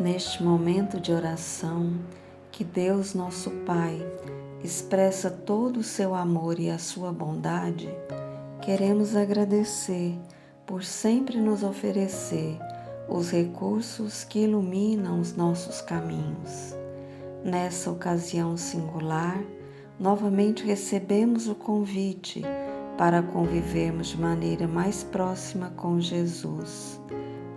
Neste momento de oração, que Deus nosso Pai expressa todo o seu amor e a sua bondade, queremos agradecer por sempre nos oferecer os recursos que iluminam os nossos caminhos. Nessa ocasião singular, novamente recebemos o convite para convivermos de maneira mais próxima com Jesus.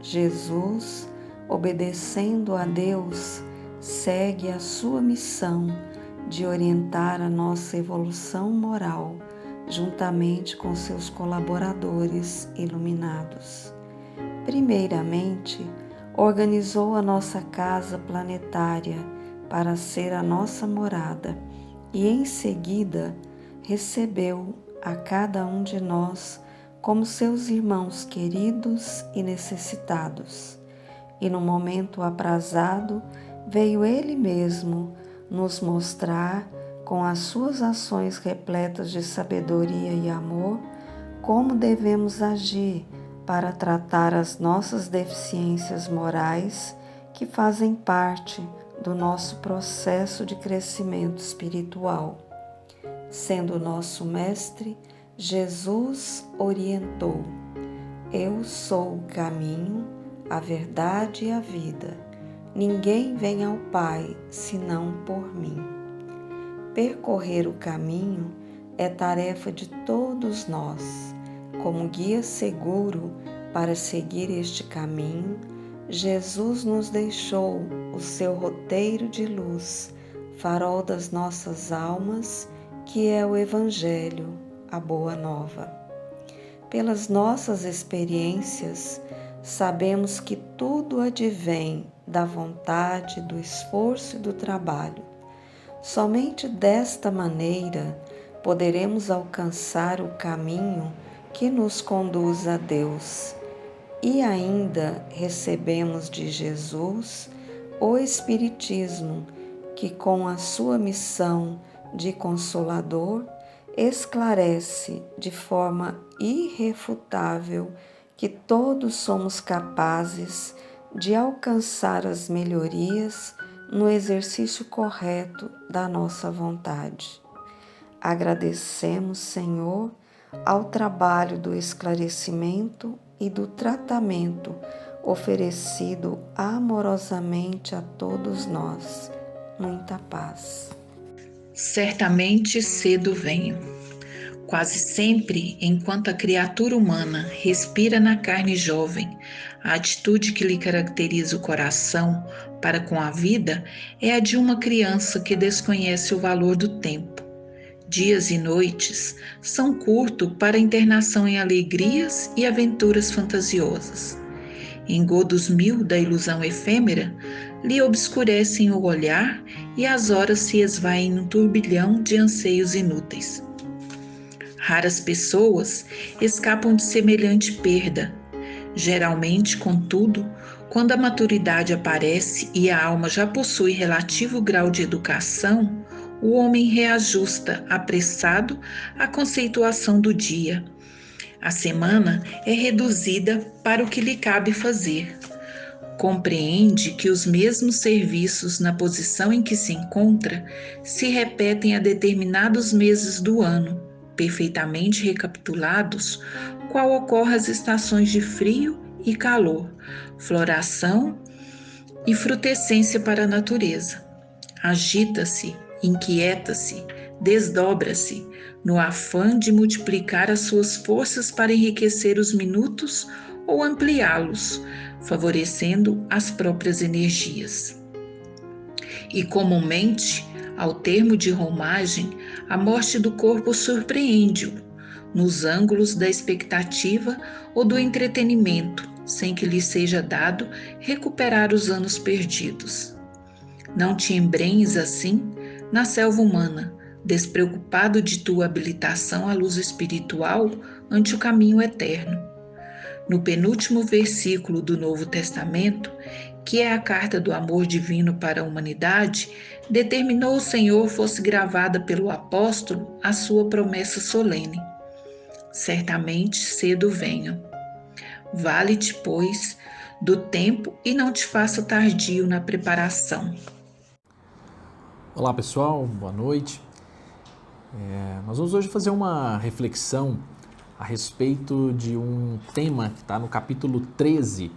Jesus, obedecendo a Deus, segue a sua missão de orientar a nossa evolução moral, juntamente com seus colaboradores iluminados. Primeiramente, organizou a nossa casa planetária para ser a nossa morada e, em seguida, recebeu a cada um de nós como seus irmãos queridos e necessitados. E no momento aprazado, veio Ele mesmo nos mostrar, com as suas ações repletas de sabedoria e amor, como devemos agir para tratar as nossas deficiências morais que fazem parte do nosso processo de crescimento espiritual. Sendo nosso mestre, Jesus orientou: Eu sou o caminho, a verdade e a vida. Ninguém vem ao Pai senão por mim. Percorrer o caminho é tarefa de todos nós. Como guia seguro para seguir este caminho, Jesus nos deixou o seu roteiro de luz, farol das nossas almas, que é o Evangelho, a Boa Nova. Pelas nossas experiências, sabemos que tudo advém da vontade, do esforço e do trabalho. Somente desta maneira poderemos alcançar o caminho que nos conduz a Deus. E ainda recebemos de Jesus o Espiritismo, que com a sua missão de Consolador esclarece de forma irrefutável que todos somos capazes de alcançar as melhorias no exercício correto da nossa vontade. Agradecemos, Senhor, ao trabalho do esclarecimento e do tratamento oferecido amorosamente a todos nós. Muita paz. Certamente cedo venho. Quase sempre, enquanto a criatura humana respira na carne jovem, a atitude que lhe caracteriza o coração para com a vida é a de uma criança que desconhece o valor do tempo. Dias e noites são curtos para a internação em alegrias e aventuras fantasiosas. Engodos mil da ilusão efêmera lhe obscurecem o olhar e as horas se esvaem num turbilhão de anseios inúteis. Raras pessoas escapam de semelhante perda. Geralmente, contudo, quando a maturidade aparece e a alma já possui relativo grau de educação, o homem reajusta, apressado, a conceituação do dia. A semana é reduzida para o que lhe cabe fazer. Compreende que os mesmos serviços na posição em que se encontra se repetem a determinados meses do ano, perfeitamente recapitulados, qual ocorre as estações de frio e calor, floração e frutescência para a natureza. Agita-se, inquieta-se, desdobra-se, no afã de multiplicar as suas forças para enriquecer os minutos ou ampliá-los, favorecendo as próprias energias. E comumente, ao termo de romagem, a morte do corpo surpreende-o, nos ângulos da expectativa ou do entretenimento, sem que lhe seja dado recuperar os anos perdidos. Não te embrenhes assim na selva humana, despreocupado de tua habilitação à luz espiritual ante o caminho eterno. No penúltimo versículo do Novo Testamento, que é a carta do amor divino para a humanidade, determinou o Senhor fosse gravada pelo apóstolo a sua promessa solene: certamente cedo venho. Vale-te, pois, do tempo e não te faça tardio na preparação. Olá pessoal, boa noite. Nós vamos hoje fazer uma reflexão a respeito de um tema que está no capítulo 13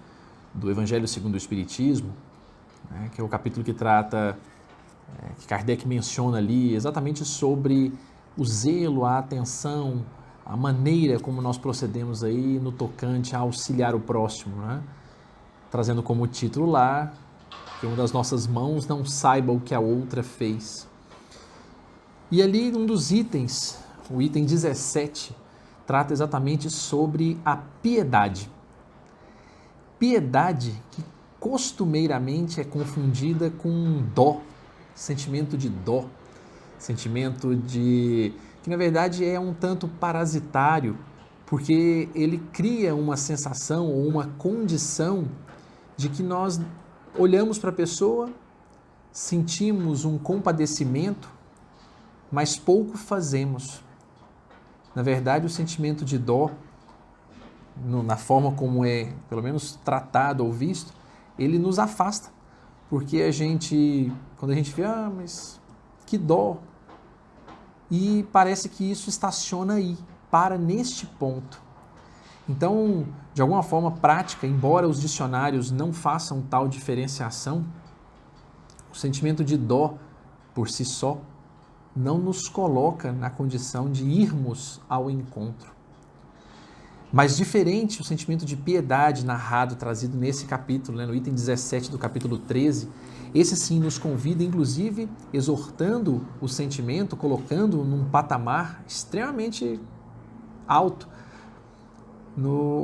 do Evangelho segundo o Espiritismo, né, que é o capítulo que trata, que Kardec menciona ali exatamente sobre o zelo, a atenção, a maneira como nós procedemos aí no tocante a auxiliar o próximo, né? Trazendo como título lá que uma das nossas mãos não saiba o que a outra fez. E ali um dos itens, o item 17, trata exatamente sobre a piedade. Piedade que costumeiramente é confundida com dó, sentimento de dó, sentimento de que na verdade é um tanto parasitário, porque ele cria uma sensação ou uma condição de que nós olhamos para a pessoa, sentimos um compadecimento, mas pouco fazemos. Na verdade, o sentimento de dó, na forma como é, pelo menos, tratado ou visto, ele nos afasta. Porque quando a gente vê, mas que dó. E parece que isso estaciona aí, para neste ponto. Então, de alguma forma prática, embora os dicionários não façam tal diferenciação, o sentimento de dó, por si só, não nos coloca na condição de irmos ao encontro. Mas diferente o sentimento de piedade narrado, trazido nesse capítulo, né, no item 17 do capítulo 13, esse sim nos convida, inclusive, exortando o sentimento, colocando num patamar extremamente alto,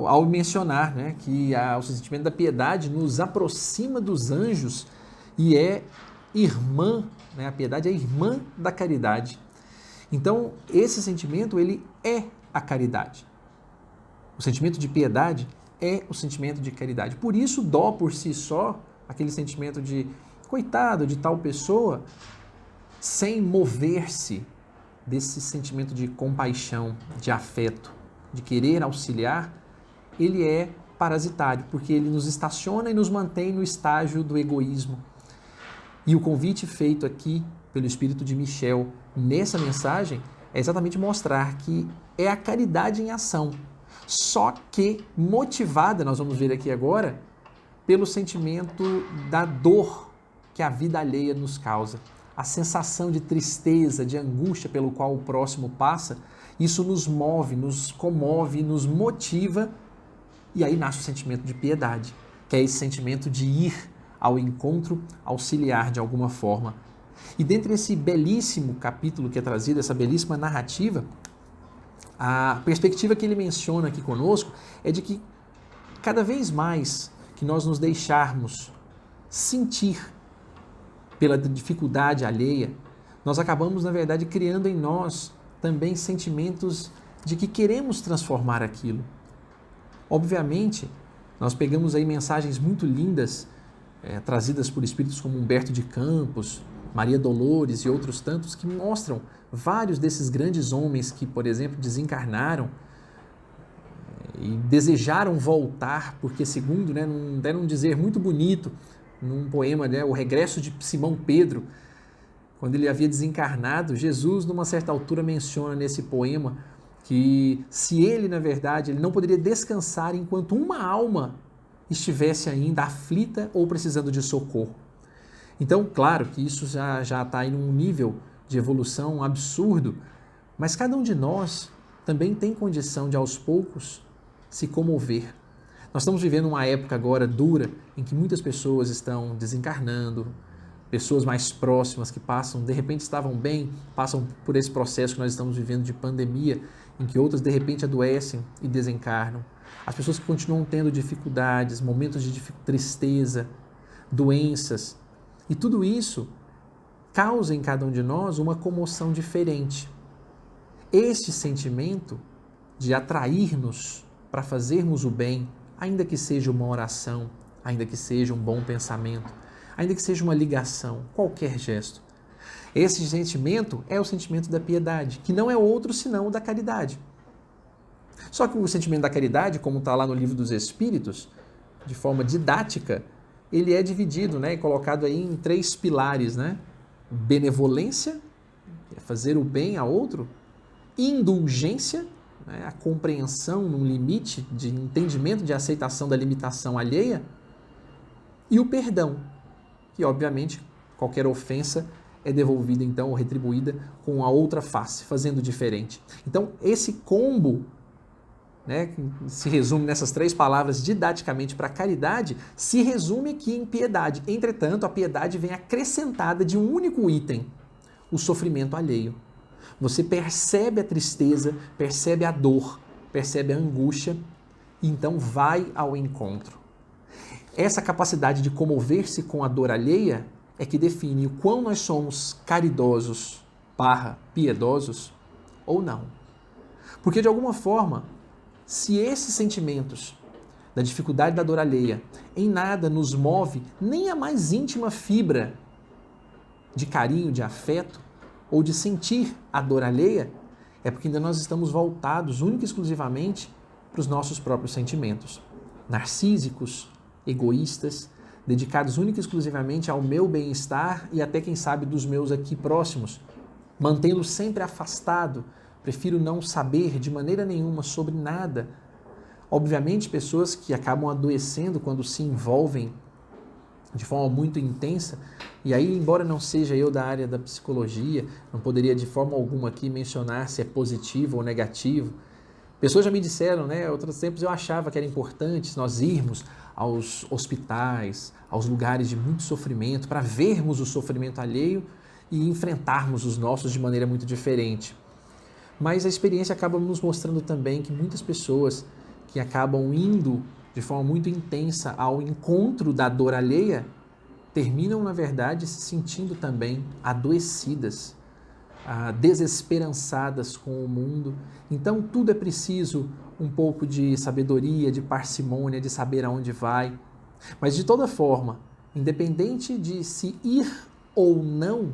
ao mencionar, né, que o sentimento da piedade nos aproxima dos anjos e é irmã, né, a piedade é irmã da caridade. Então, esse sentimento, ele é a caridade. O sentimento de piedade é o sentimento de caridade. Por isso, dó por si só, aquele sentimento de coitado de tal pessoa, sem mover-se desse sentimento de compaixão, de afeto, de querer auxiliar, ele é parasitário, porque ele nos estaciona e nos mantém no estágio do egoísmo. E o convite feito aqui pelo Espírito de Michel nessa mensagem é exatamente mostrar que é a caridade em ação, só que motivada, nós vamos ver aqui agora, pelo sentimento da dor que a vida alheia nos causa. A sensação de tristeza, de angústia pelo qual o próximo passa, isso nos move, nos comove, nos motiva, e aí nasce o sentimento de piedade, que é esse sentimento de ir ao encontro, auxiliar de alguma forma. E dentro desse belíssimo capítulo que é trazido, essa belíssima narrativa, a perspectiva que ele menciona aqui conosco é de que cada vez mais que nós nos deixarmos sentir pela dificuldade alheia, nós acabamos, na verdade, criando em nós também sentimentos de que queremos transformar aquilo. Obviamente, nós pegamos aí mensagens muito lindas trazidas por espíritos como Humberto de Campos, Maria Dolores e outros tantos, que mostram vários desses grandes homens que, por exemplo, desencarnaram e desejaram voltar, porque segundo, deram um dizer muito bonito num poema, O Regresso de Simão Pedro, quando ele havia desencarnado, Jesus, numa certa altura, menciona nesse poema que se ele, na verdade, ele não poderia descansar enquanto uma alma estivesse ainda aflita ou precisando de socorro. Então, claro que isso já está em um nível de evolução absurdo, mas cada um de nós também tem condição de, aos poucos, se comover. Nós estamos vivendo uma época agora dura, em que muitas pessoas estão desencarnando, pessoas mais próximas que passam, de repente estavam bem, passam por esse processo que nós estamos vivendo de pandemia, em que outras de repente adoecem e desencarnam. As pessoas que continuam tendo dificuldades, momentos de tristeza, doenças, e tudo isso causa em cada um de nós uma comoção diferente. Este sentimento de atrair-nos para fazermos o bem, ainda que seja uma oração, ainda que seja um bom pensamento, ainda que seja uma ligação, qualquer gesto. Esse sentimento é o sentimento da piedade, que não é outro senão o da caridade. Só que o sentimento da caridade, como está lá no Livro dos Espíritos, de forma didática, ele é dividido, né, e colocado aí em 3 pilares, né? Benevolência, que é fazer o bem a outro, indulgência, né, a compreensão num limite de entendimento, de aceitação da limitação alheia, e o perdão, que obviamente qualquer ofensa é devolvida então ou retribuída com a outra face, fazendo diferente. Então esse combo, né, que se resume nessas 3 palavras didaticamente para caridade, se resume aqui em piedade. Entretanto, a piedade vem acrescentada de um único item, o sofrimento alheio. Você percebe a tristeza, percebe a dor, percebe a angústia, e então vai ao encontro. Essa capacidade de comover-se com a dor alheia é que define o quão nós somos caridosos / piedosos ou não. Porque de alguma forma, se esses sentimentos da dificuldade da dor alheia em nada nos move nem a mais íntima fibra de carinho, de afeto ou de sentir a dor alheia, é porque ainda nós estamos voltados única e exclusivamente para os nossos próprios sentimentos, narcísicos, egoístas, dedicados única e exclusivamente ao meu bem-estar e até, quem sabe, dos meus aqui próximos, mantê-lo sempre afastado. Prefiro não saber de maneira nenhuma sobre nada. Obviamente, pessoas que acabam adoecendo quando se envolvem de forma muito intensa, e aí, embora não seja eu da área da psicologia, não poderia de forma alguma aqui mencionar se é positivo ou negativo. Pessoas já me disseram, né, outros tempos eu achava que era importante nós irmos aos hospitais, aos lugares de muito sofrimento, para vermos o sofrimento alheio e enfrentarmos os nossos de maneira muito diferente. Mas a experiência acaba nos mostrando também que muitas pessoas que acabam indo de forma muito intensa ao encontro da dor alheia terminam, na verdade, se sentindo também adoecidas, desesperançadas com o mundo. Então, tudo é preciso um pouco de sabedoria, de parcimônia, de saber aonde vai. Mas, de toda forma, independente de se ir ou não,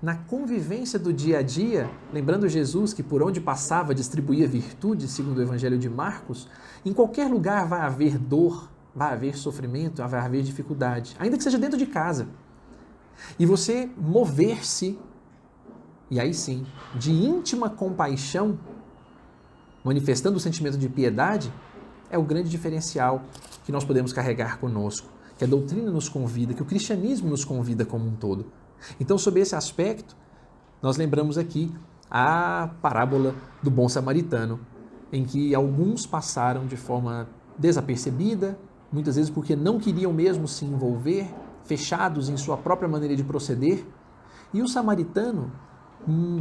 na convivência do dia a dia, lembrando Jesus que por onde passava distribuía virtude, segundo o Evangelho de Marcos, em qualquer lugar vai haver dor, vai haver sofrimento, vai haver dificuldade, ainda que seja dentro de casa. E você mover-se, e aí sim, de íntima compaixão, manifestando o sentimento de piedade, é o grande diferencial que nós podemos carregar conosco, que a doutrina nos convida, que o cristianismo nos convida como um todo. Então, sob esse aspecto, nós lembramos aqui a parábola do bom samaritano, em que alguns passaram de forma desapercebida, muitas vezes porque não queriam mesmo se envolver, fechados em sua própria maneira de proceder, e o samaritano,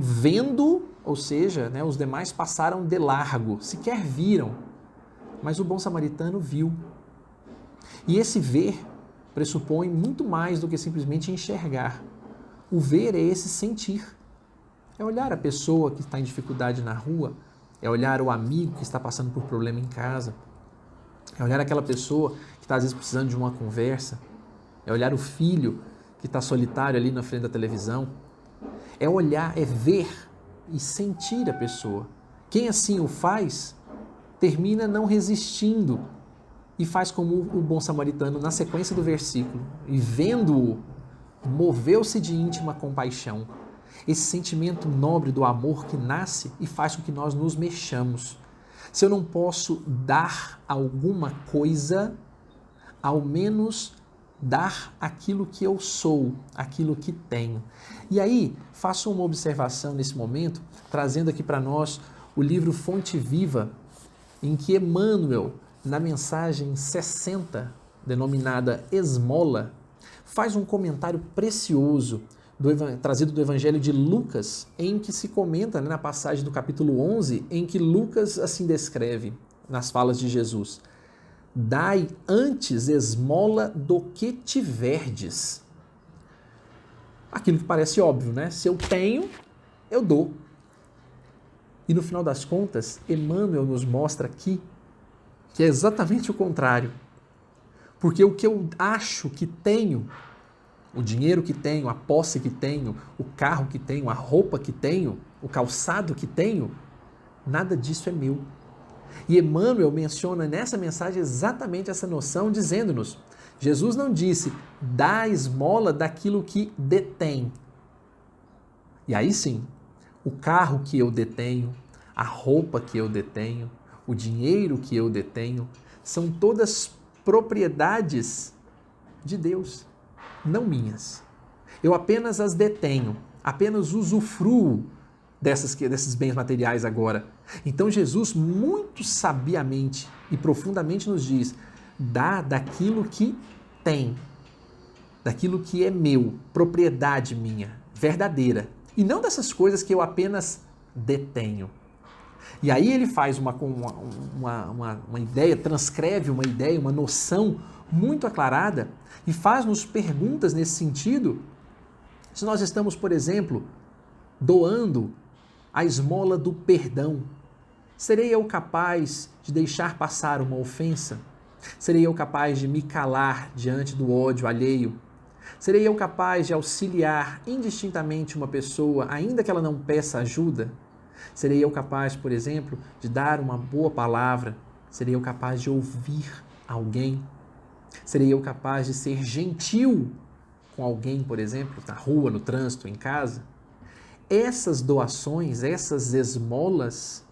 vendo, ou seja, né, os demais passaram de largo, sequer viram, mas o bom samaritano viu. E esse ver pressupõe muito mais do que simplesmente enxergar. O ver é esse sentir. É olhar a pessoa que está em dificuldade na rua, é olhar o amigo que está passando por problema em casa, é olhar aquela pessoa que está às vezes precisando de uma conversa, é olhar o filho que está solitário ali na frente da televisão. É olhar, é ver e sentir a pessoa. Quem assim o faz, termina não resistindo e faz como o bom samaritano na sequência do versículo, e vendo-o, moveu-se de íntima compaixão. Esse sentimento nobre do amor que nasce e faz com que nós nos mexamos. Se eu não posso dar alguma coisa, ao menos dar aquilo que eu sou, aquilo que tenho. E aí, faço uma observação nesse momento, trazendo aqui para nós o livro Fonte Viva, em que Emmanuel, na mensagem 60, denominada Esmola, faz um comentário precioso trazido do Evangelho de Lucas, em que se comenta, né, na passagem do capítulo 11, em que Lucas assim descreve, nas falas de Jesus: dai antes esmola do que tiverdes. Aquilo que parece óbvio, né? Se eu tenho, eu dou. E no final das contas, Emmanuel nos mostra aqui que é exatamente o contrário. Porque o que eu acho que tenho, o dinheiro que tenho, a posse que tenho, o carro que tenho, a roupa que tenho, o calçado que tenho, nada disso é meu. E Emmanuel menciona nessa mensagem exatamente essa noção, dizendo-nos: Jesus não disse, dá a esmola daquilo que detém. E aí sim, o carro que eu detenho, a roupa que eu detenho, o dinheiro que eu detenho, são todas propriedades de Deus, não minhas. Eu apenas as detenho, apenas usufruo desses bens materiais agora. Então Jesus muito sabiamente e profundamente nos diz, dá daquilo que tem, daquilo que é meu, propriedade minha, verdadeira, e não dessas coisas que eu apenas detenho. E aí ele faz uma ideia, transcreve uma ideia, uma noção muito aclarada e faz-nos perguntas nesse sentido. Se nós estamos, por exemplo, doando a esmola do perdão, serei eu capaz de deixar passar uma ofensa? Serei eu capaz de me calar diante do ódio alheio? Serei eu capaz de auxiliar indistintamente uma pessoa, ainda que ela não peça ajuda? Serei eu capaz, por exemplo, de dar uma boa palavra? Serei eu capaz de ouvir alguém? Serei eu capaz de ser gentil com alguém, por exemplo, na rua, no trânsito, em casa? Essas doações, essas esmolas,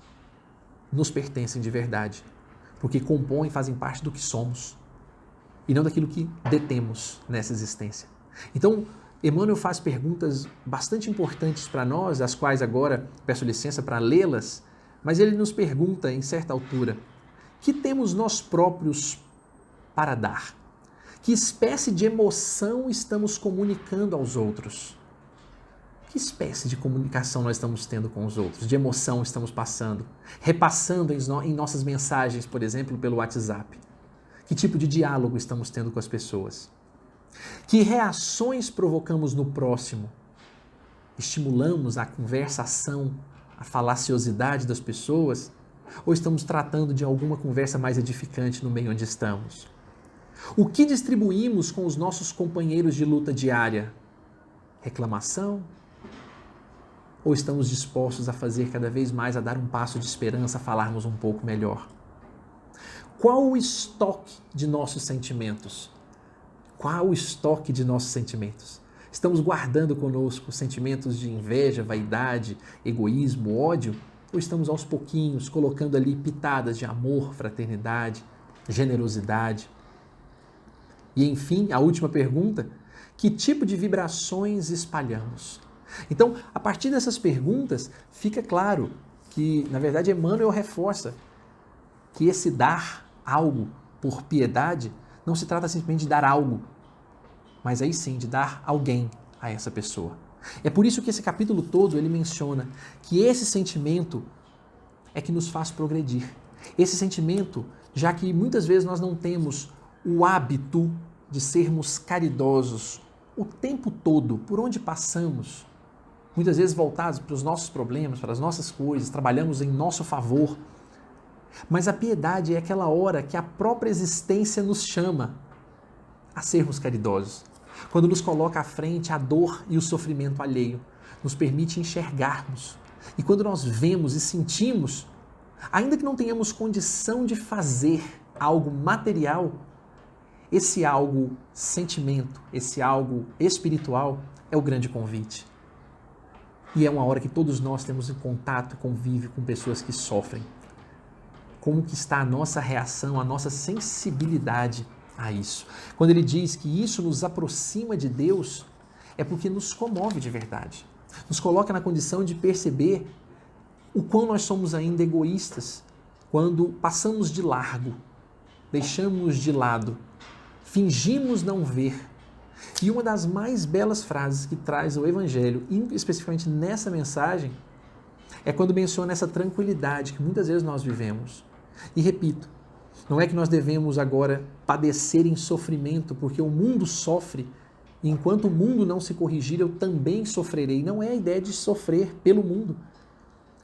nos pertencem de verdade, porque compõem, fazem parte do que somos, e não daquilo que detemos nessa existência. Então, Emmanuel faz perguntas bastante importantes para nós, as quais agora peço licença para lê-las, mas ele nos pergunta, em certa altura, que temos nós próprios para dar? Que espécie de emoção estamos comunicando aos outros? Que espécie de comunicação nós estamos tendo com os outros? De emoção estamos passando? Repassando em nossas mensagens, por exemplo, pelo WhatsApp? Que tipo de diálogo estamos tendo com as pessoas? Que reações provocamos no próximo? Estimulamos a conversação, a falaciosidade das pessoas? Ou estamos tratando de alguma conversa mais edificante no meio onde estamos? O que distribuímos com os nossos companheiros de luta diária? Reclamação? Ou estamos dispostos a fazer cada vez mais, a dar um passo de esperança, a falarmos um pouco melhor? Qual o estoque de nossos sentimentos? Qual o estoque de nossos sentimentos? Estamos guardando conosco sentimentos de inveja, vaidade, egoísmo, ódio? Ou estamos aos pouquinhos colocando ali pitadas de amor, fraternidade, generosidade? E enfim, a última pergunta, que tipo de vibrações espalhamos? Então, a partir dessas perguntas, fica claro que, na verdade, Emmanuel reforça que esse dar algo por piedade não se trata simplesmente de dar algo, mas aí sim de dar alguém a essa pessoa. É por isso que esse capítulo todo ele menciona que esse sentimento é que nos faz progredir. Esse sentimento, já que muitas vezes nós não temos o hábito de sermos caridosos o tempo todo, por onde passamos, muitas vezes voltados para os nossos problemas, para as nossas coisas, trabalhamos em nosso favor. Mas a piedade é aquela hora que a própria existência nos chama a sermos caridosos. Quando nos coloca à frente a dor e o sofrimento alheio, nos permite enxergarmos. E quando nós vemos e sentimos, ainda que não tenhamos condição de fazer algo material, esse algo sentimento, esse algo espiritual é o grande convite. E é uma hora que todos nós temos em contato, convívio com pessoas que sofrem. Como que está a nossa reação, a nossa sensibilidade a isso? Quando ele diz que isso nos aproxima de Deus, é porque nos comove de verdade. Nos coloca na condição de perceber o quão nós somos ainda egoístas quando passamos de largo, deixamos de lado, fingimos não ver. E uma das mais belas frases que traz o Evangelho, especificamente nessa mensagem, é quando menciona essa tranquilidade que muitas vezes nós vivemos. E repito, não é que nós devemos agora padecer em sofrimento, porque o mundo sofre, e enquanto o mundo não se corrigir, eu também sofrerei. Não é a ideia de sofrer pelo mundo.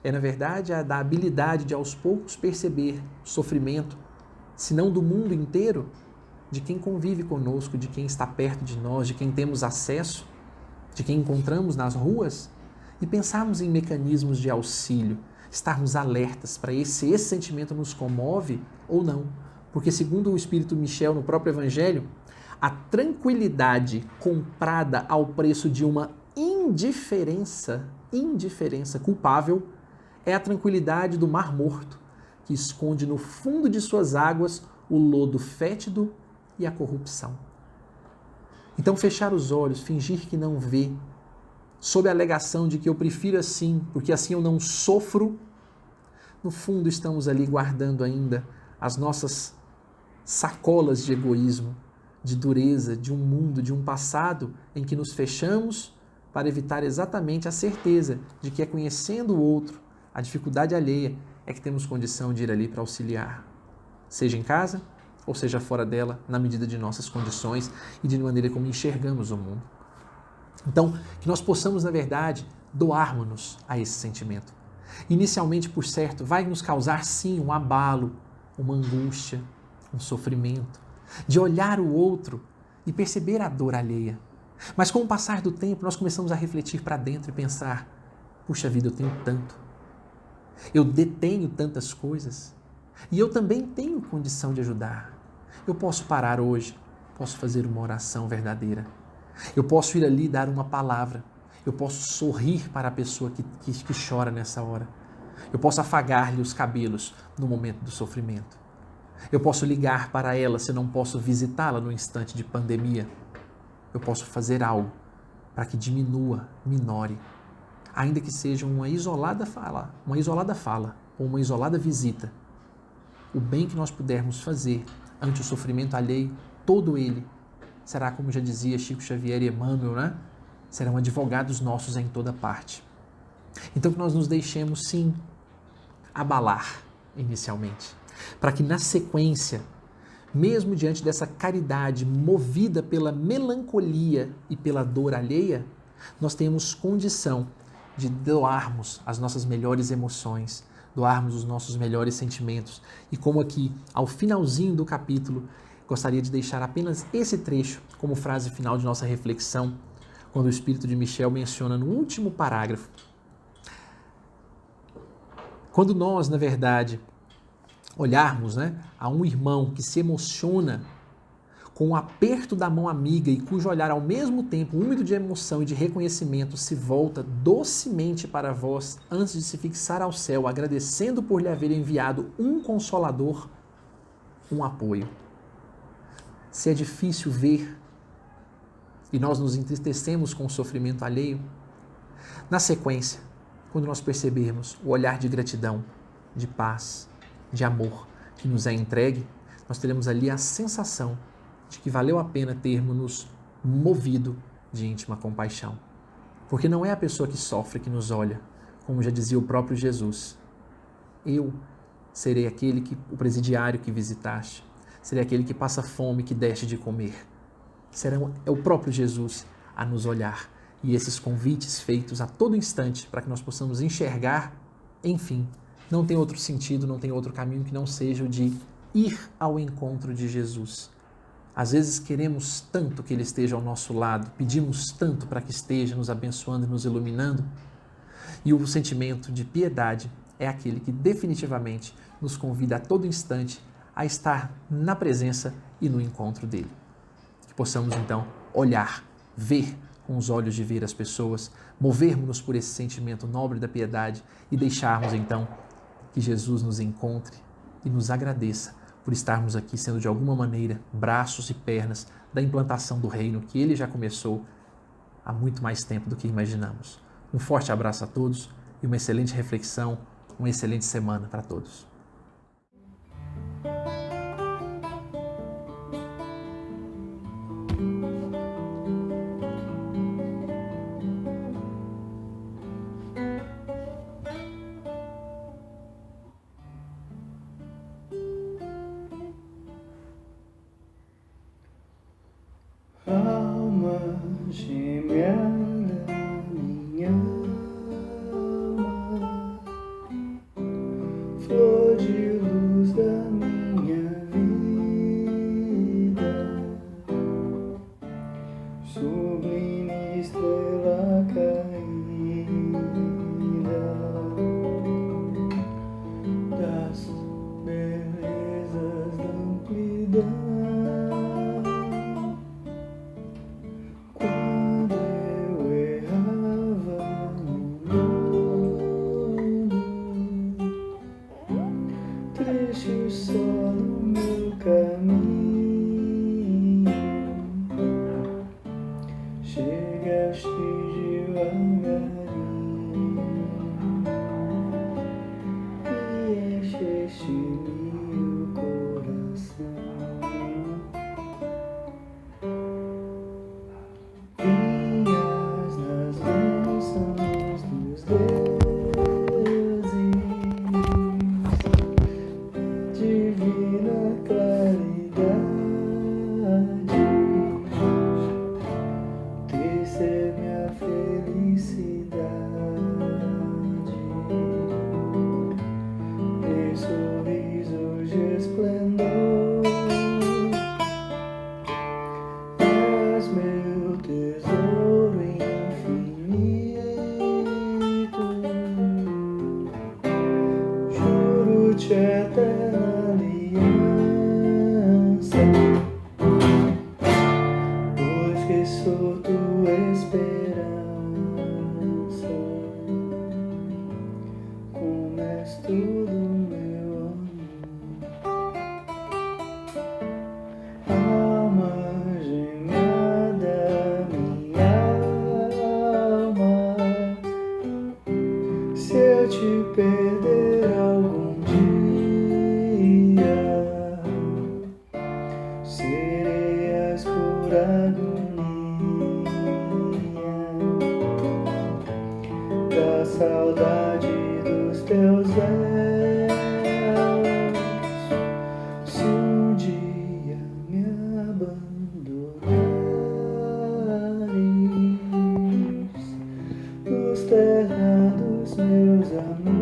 É, na verdade, a da habilidade de aos poucos perceber o sofrimento, se não do mundo inteiro, de quem convive conosco, de quem está perto de nós, de quem temos acesso, de quem encontramos nas ruas, e pensarmos em mecanismos de auxílio, estarmos alertas para se esse sentimento nos comove ou não. Porque segundo o Espírito Michel no próprio Evangelho, a tranquilidade comprada ao preço de uma indiferença culpável é a tranquilidade do Mar Morto, que esconde no fundo de suas águas o lodo fétido e a corrupção. Então fechar os olhos, fingir que não vê, sob a alegação de que eu prefiro assim, porque assim eu não sofro, no fundo estamos ali guardando ainda as nossas sacolas de egoísmo, de dureza, de um mundo, de um passado em que nos fechamos para evitar exatamente a certeza de que é conhecendo o outro, a dificuldade alheia, é que temos condição de ir ali para auxiliar, seja em casa ou seja fora dela, na medida de nossas condições e de maneira como enxergamos o mundo. Então, que nós possamos, na verdade, doarmos-nos a esse sentimento. Inicialmente, por certo, vai nos causar sim um abalo, uma angústia, um sofrimento, de olhar o outro e perceber a dor alheia. Mas com o passar do tempo, nós começamos a refletir para dentro e pensar: puxa vida, eu tenho tanto, eu detenho tantas coisas e eu também tenho condição de ajudar. Eu posso parar hoje, posso fazer uma oração verdadeira, eu posso ir ali dar uma palavra, eu posso sorrir para a pessoa que chora nessa hora, eu posso afagar-lhe os cabelos no momento do sofrimento, eu posso ligar para ela se não posso visitá-la no instante de pandemia, eu posso fazer algo para que diminua, minore, ainda que seja uma isolada fala ou uma isolada visita. O bem que nós pudermos fazer ante o sofrimento alheio, todo ele será, como já dizia Chico Xavier e Emmanuel, né? Serão advogados nossos em toda parte. Então que nós nos deixemos, sim, abalar inicialmente, para que na sequência, mesmo diante dessa caridade movida pela melancolia e pela dor alheia, nós tenhamos condição de doarmos as nossas melhores emoções, doarmos os nossos melhores sentimentos. E como aqui, ao finalzinho do capítulo, gostaria de deixar apenas esse trecho como frase final de nossa reflexão, quando o Espírito de Michel menciona no último parágrafo. Quando nós, na verdade, olharmos, a um irmão que se emociona com o aperto da mão amiga e cujo olhar ao mesmo tempo úmido de emoção e de reconhecimento se volta docemente para vós antes de se fixar ao céu, agradecendo por lhe haver enviado um consolador, um apoio. Se é difícil ver e nós nos entristecemos com o sofrimento alheio, na sequência, quando nós percebermos o olhar de gratidão, de paz, de amor que nos é entregue, nós teremos ali a sensação de que valeu a pena termos nos movido de íntima compaixão. Porque não é a pessoa que sofre que nos olha, como já dizia o próprio Jesus. Eu serei o presidiário que visitaste, serei aquele que passa fome, que deste de comer. É o próprio Jesus a nos olhar. E esses convites feitos a todo instante para que nós possamos enxergar, enfim, não tem outro sentido, não tem outro caminho que não seja o de ir ao encontro de Jesus. Às vezes queremos tanto que Ele esteja ao nosso lado, pedimos tanto para que esteja nos abençoando e nos iluminando, e o sentimento de piedade é aquele que definitivamente nos convida a todo instante a estar na presença e no encontro dEle. Que possamos então olhar, ver com os olhos de ver as pessoas, movermos-nos por esse sentimento nobre da piedade e deixarmos então que Jesus nos encontre e nos agradeça por estarmos aqui sendo de alguma maneira braços e pernas da implantação do reino que Ele já começou há muito mais tempo do que imaginamos. Um forte abraço a todos e uma excelente reflexão, uma excelente semana para todos. Alma gêmea da minha alma, flor de luz da minha vida, sublime estrela caída, Juro-te eterna aliança, pois que sou tua esperança, como és tudo meu amor. Alma gêmea da minha alma, se eu te perder algum dia, serei a escura agonia da saudade dos teus véus. Se um dia me abandonares, nos terrados meus amores,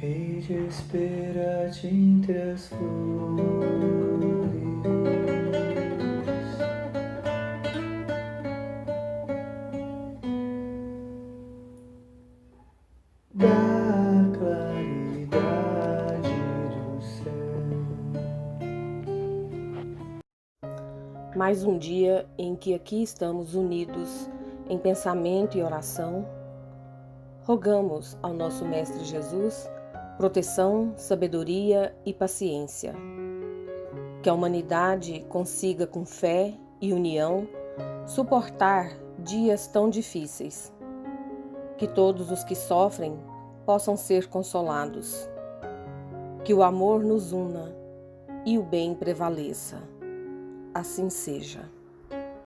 hei de esperar-te entre as flores. Da claridade do céu. Mais um dia em que aqui estamos unidos em pensamento e oração, rogamos ao nosso Mestre Jesus proteção, sabedoria e paciência. Que a humanidade consiga, com fé e união, suportar dias tão difíceis. Que todos os que sofrem possam ser consolados. Que o amor nos una e o bem prevaleça. Assim seja.